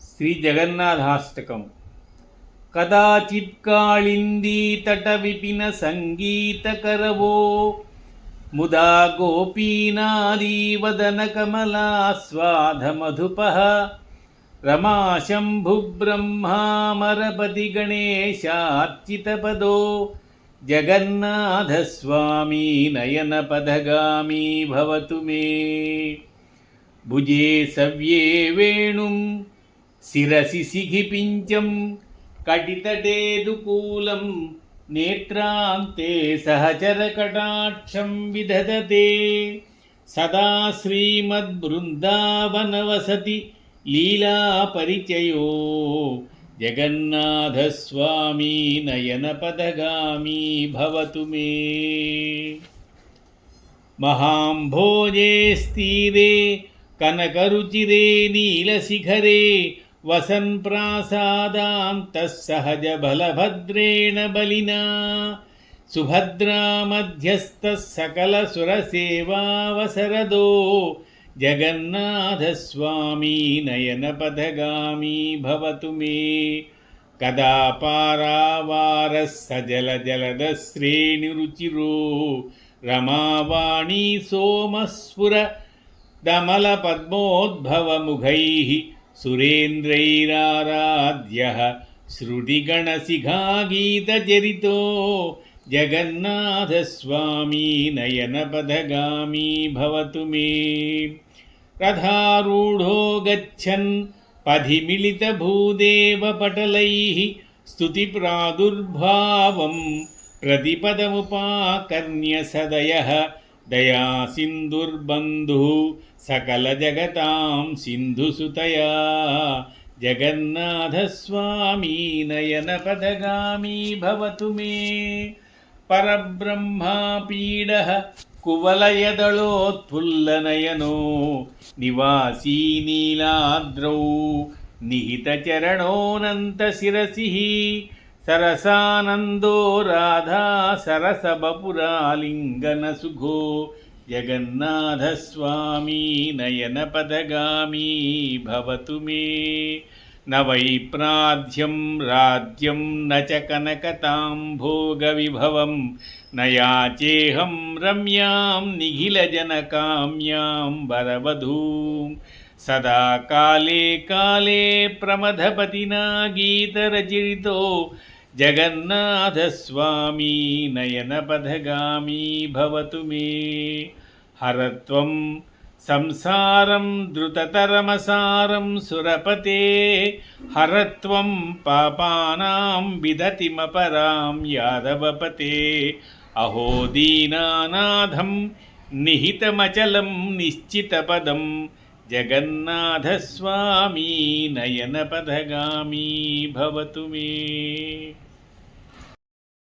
శ్రీ జగన్నాథాష్టకం. కదాచిత్ కాళిందీ తట విపిన సంగీతకరవో ముదా గోపీనాదీ వదన కమలాస్వాధమధుపః రమాశంభుబ్రహ్మామరపతి గణేశార్చితపదో జగన్నాథస్వామీ నయనపదగామీ భవతు మే. భుజే సవ్యే వేణుం శిరసి సిఖిపించం కటితటేదుకూలం నేత్రాంతే సహచరకటాక్షం విదధతే సదా శ్రీమద్బృందావనవసతి లీలాపరిచయో జగన్నాథస్వామీ నయనపదగామీ భవతు మే. మహాంభోజే స్థిరే కనకరుచిరే నీలశిఖరే వసన్ ప్రాసాదాంతః సహజ బలభద్రేణ బలినా సుభద్రామధ్యస్థః సకల సురసేవావసరదో జగన్నాథస్వామీ నయనపదగామీ భవతు మే. కదా పారావారः సజల జలదశ్రేణిరుచిరో రమావాణీ సోమస్ఫుర దమల పద్మోద్భవముఖైః సురేంద్రైరారాధ్యః శృతిగణశిఖాగీతచరితో జగన్నాథస్వామీ నయనపదగామీ భవతు మే. రథారూఢో గచ్చన్ పథి మిళితభూదేవపటలైః స్తుతిప్రాదుర్భావం ప్రతిపదముపాకర్ణ్య సదయః దయాసింధుర్బంధుః సకలజగతాం సింధుసుతయా జగన్నాథస్వామీ నయనపదగామీ భవతు మే. పరబ్రహ్మాపీడః కువలయదళోత్ఫుల్లనయనో నివాసీ నీలాద్రౌ నిహితచరణోనంతశిరసిః సరసానందో రాధా సరసబపురాలింగనసుఘో జగన్నాథస్వామీ నయనపదగామీ భవతు మే. న వైప్రాధ్యం రాజ్యం న చ కనకతాం భోగవిభవం న యాచేహం రమ్యాం నిఖిలజనకామ్యాం వరవధూం సదా కాలే కాలే ప్రమథపతినా గీతరచరితో జగన్నాథస్వామీ నయనపదగామీ భవతు మే. హరత్వం సంసారం ధృతతరమసారం సురపతే హరత్వం పాపానాం విదతిమపరాం యాదవపతే అహో దీనానాథం నిహితమచలం నిశ్చితపదం జగన్నాథస్వామీ నయనపదగామీ భవతు మే.